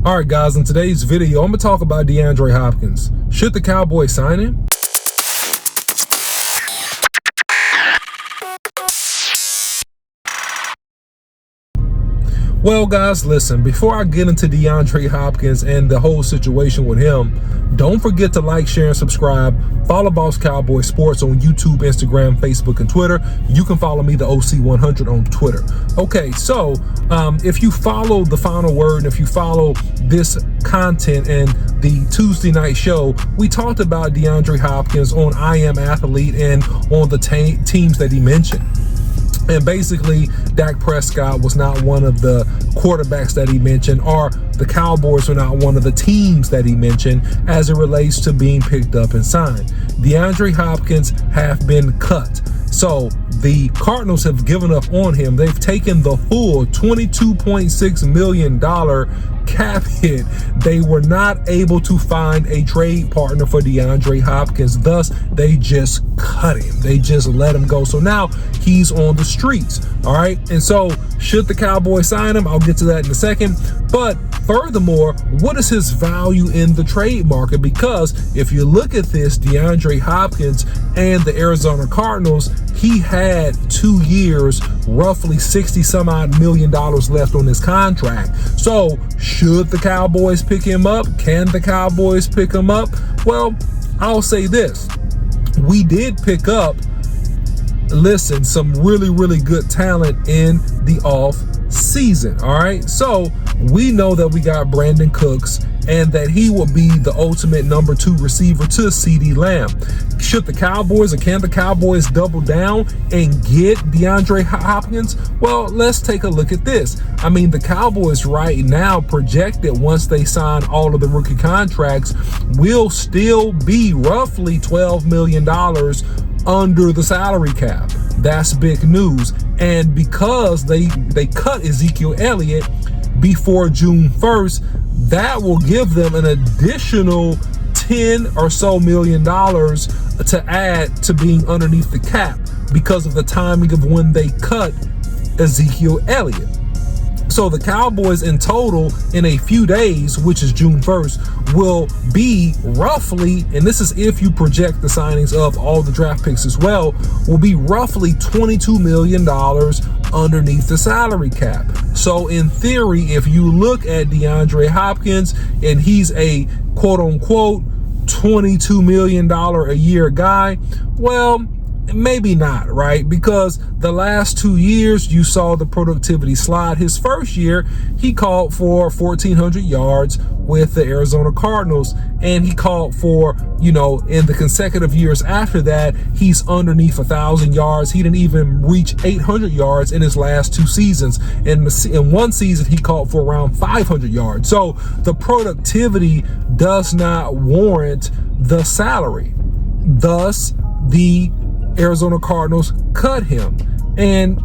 All right, guys, in today's video, I'm going to talk about DeAndre Hopkins. Should the Cowboys sign him? Well, guys, listen, before I get into DeAndre Hopkins and the whole situation with him, don't forget to like, share, and subscribe. Follow Boss Cowboy Sports on YouTube, Instagram, Facebook, and Twitter. You can follow me, the OC100, on Twitter. Okay, so if you follow The Final Word, and if you follow this content and the Tuesday night show, we talked about DeAndre Hopkins on I Am Athlete and on the teams that he mentioned. And basically, Dak Prescott was not one of the quarterbacks that he mentioned, or the Cowboys were not one of the teams that he mentioned as it relates to being picked up and signed. DeAndre Hopkins have been cut. So the Cardinals have given up on him. They've taken the full $22.6 million cap hit. They were not able to find a trade partner for DeAndre Hopkins. Thus, they just cut him. They just let him go. So now he's on the streets. All right. And so should the Cowboys sign him? I'll get to that in a second. But furthermore, what is his value in the trade market? Because if you look at this, DeAndre Hopkins and the Arizona Cardinals, he had 2 years, roughly $60-some odd million left on his contract. So should the Cowboys pick him up? Can the Cowboys pick him up? Well, I'll say this. We did pick up, listen, some really, really good talent in the off season. All right. So we know that we got Brandon Cooks and that he will be the ultimate number 2 receiver to CeeDee Lamb. Should the Cowboys, or can the Cowboys double down and get DeAndre Hopkins? Well, let's take a look at this. I mean, the Cowboys right now projected, once they sign all of the rookie contracts, will still be roughly $12 million under the salary cap. That's big news. And because they cut Ezekiel Elliott before June 1st, that will give them an additional $10 or so million to add to being underneath the cap because of the timing of when they cut Ezekiel Elliott. So the Cowboys in total in a few days, which is June 1st, will be roughly, and this is if you project the signings of all the draft picks as well, will be roughly $22 million underneath the salary cap. So in theory, if you look at DeAndre Hopkins and he's a quote unquote $22 million a year guy, well, maybe not, right? Because the last 2 years, you saw the productivity slide. His first year, he called for 1,400 yards with the Arizona Cardinals, and he called for, in the consecutive years after that, he's underneath 1,000 yards. He didn't even reach 800 yards in his last 2 seasons. In one season, he called for around 500 yards. So the productivity does not warrant the salary. Thus, the Arizona Cardinals cut him. And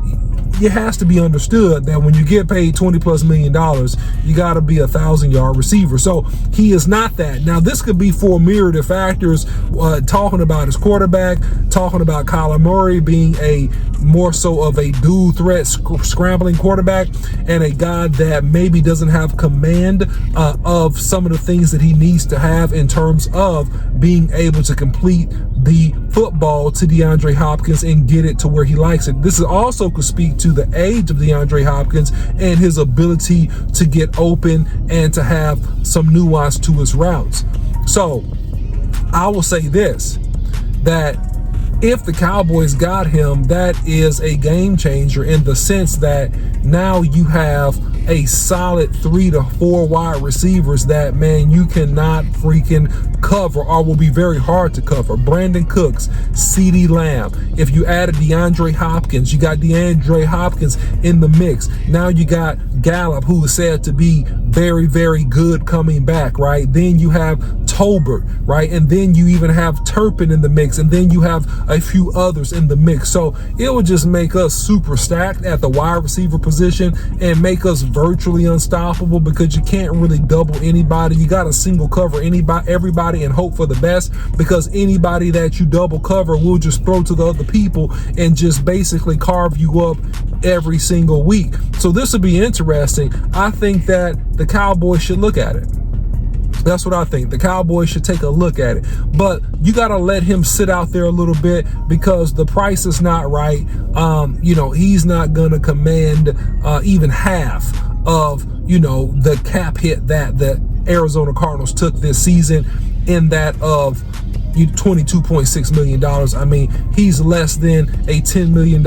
it has to be understood that when you get paid $20+ million, you got to be a 1,000-yard receiver. So he is not that. Now, this could be for a myriad of factors, talking about his quarterback, talking about Kyler Murray being a more so of a dual threat scrambling quarterback, and a guy that maybe doesn't have command of some of the things that he needs to have in terms of being able to complete the football to DeAndre Hopkins and get it to where he likes it. This also could speak to the age of DeAndre Hopkins and his ability to get open and to have some nuance to his routes. So I will say this, that if the Cowboys got him, that is a game changer in the sense that now you have a solid 3 to 4 wide receivers that, man, you cannot freaking cover, or will be very hard to cover. Brandon Cooks, CeeDee Lamb. If you added DeAndre Hopkins, you got DeAndre Hopkins in the mix. Now you got Gallup, who is said to be very, very good coming back, right? Then you have Tolbert, right? And then you even have Turpin in the mix, and then you have a few others in the mix. So it would just make us super stacked at the wide receiver position and make us virtually unstoppable, because you can't really double anybody. You got to single cover everybody everybody and hope for the best, because anybody that you double cover will just throw to the other people and just basically carve you up every single week. So this will be interesting. I think that the Cowboys should look at it. That's what I think. The Cowboys should take a look at it. But you got to let him sit out there a little bit, because the price is not right. He's not going to command even half of, the cap hit that the Arizona Cardinals took this season, in that of $22.6 million. I mean, he's less than a $10 million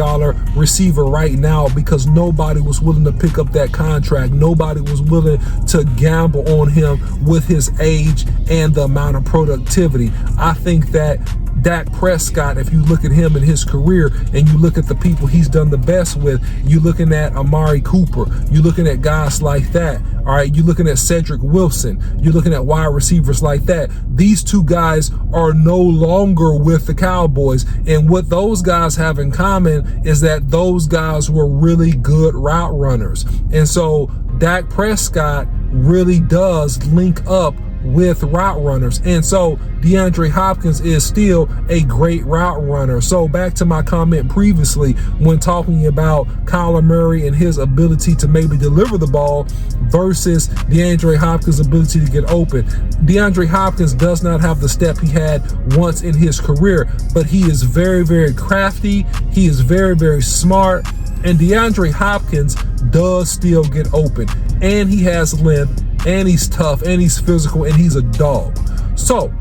receiver right now, because nobody was willing to pick up that contract. Nobody was willing to gamble on him with his age and the amount of productivity. I think that Dak Prescott, if you look at him and his career and you look at the people he's done the best with, you're looking at Amari Cooper, you're looking at guys like that, all right, you're looking at Cedric Wilson, you're looking at wide receivers like that. These two guys are no longer with the Cowboys, and what those guys have in common is that those guys were really good route runners. And so Dak Prescott really does link up with route runners. And so DeAndre Hopkins is still a great route runner. So back to my comment previously when talking about Kyler Murray and his ability to maybe deliver the ball versus DeAndre Hopkins' ability to get open. DeAndre Hopkins does not have the step he had once in his career, but he is very, very crafty. He is very, very smart. And DeAndre Hopkins does still get open, and he has length, and he's tough, and he's physical, and he's a dog. So,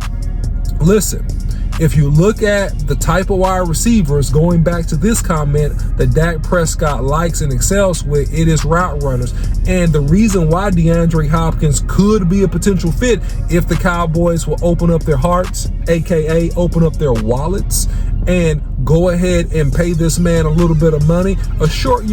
listen, if you look at the type of wide receivers, going back to this comment that Dak Prescott likes and excels with, it is route runners. And the reason why DeAndre Hopkins could be a potential fit, if the Cowboys will open up their hearts, aka open up their wallets, and go ahead and pay this man a little bit of money. A short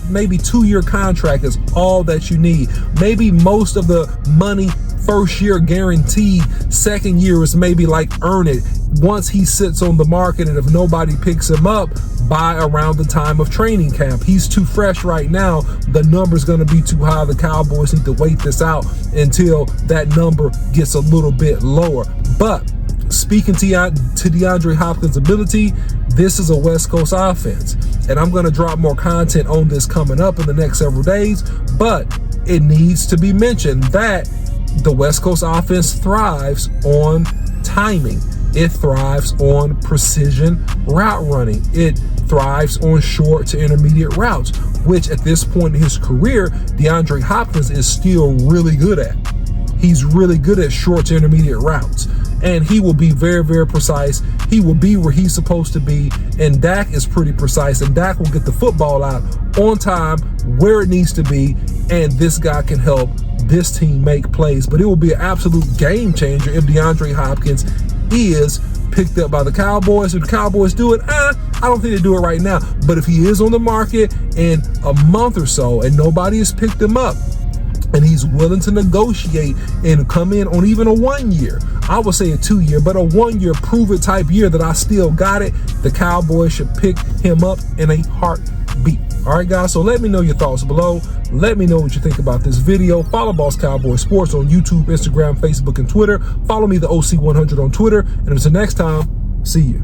maybe 2-year contract is all that you need. Maybe most of the money first year guaranteed, second year is maybe like earn it. Once he sits on the market, and if nobody picks him up by around the time of training camp, he's too fresh right now. The number's going to be too high. The Cowboys need to wait this out until that number gets a little bit lower. But speaking to DeAndre Hopkins' ability, this is a West Coast offense, and I'm going to drop more content on this coming up in the next several days, but it needs to be mentioned that the West Coast offense thrives on timing. It thrives on precision route running. It thrives on short to intermediate routes, which at this point in his career, DeAndre Hopkins is still really good at. He's really good at short to intermediate routes, and he will be very, very precise. He will be where he's supposed to be, and Dak is pretty precise, and Dak will get the football out on time where it needs to be, and this guy can help this team make plays. But it will be an absolute game changer if DeAndre Hopkins is picked up by the Cowboys. If the Cowboys do it, I don't think they do it right now, but if he is on the market in a month or so and nobody has picked him up, and he's willing to negotiate and come in on even a 1 year, I would say a 2 year, but a 1 year prove it type year that I still got it, the Cowboys should pick him up in a heartbeat. All right, guys, so let me know your thoughts below. Let me know what you think about this video. Follow Boss Cowboy Sports on YouTube, Instagram, Facebook, and Twitter. Follow me, the OC100 on Twitter. And until next time, see you.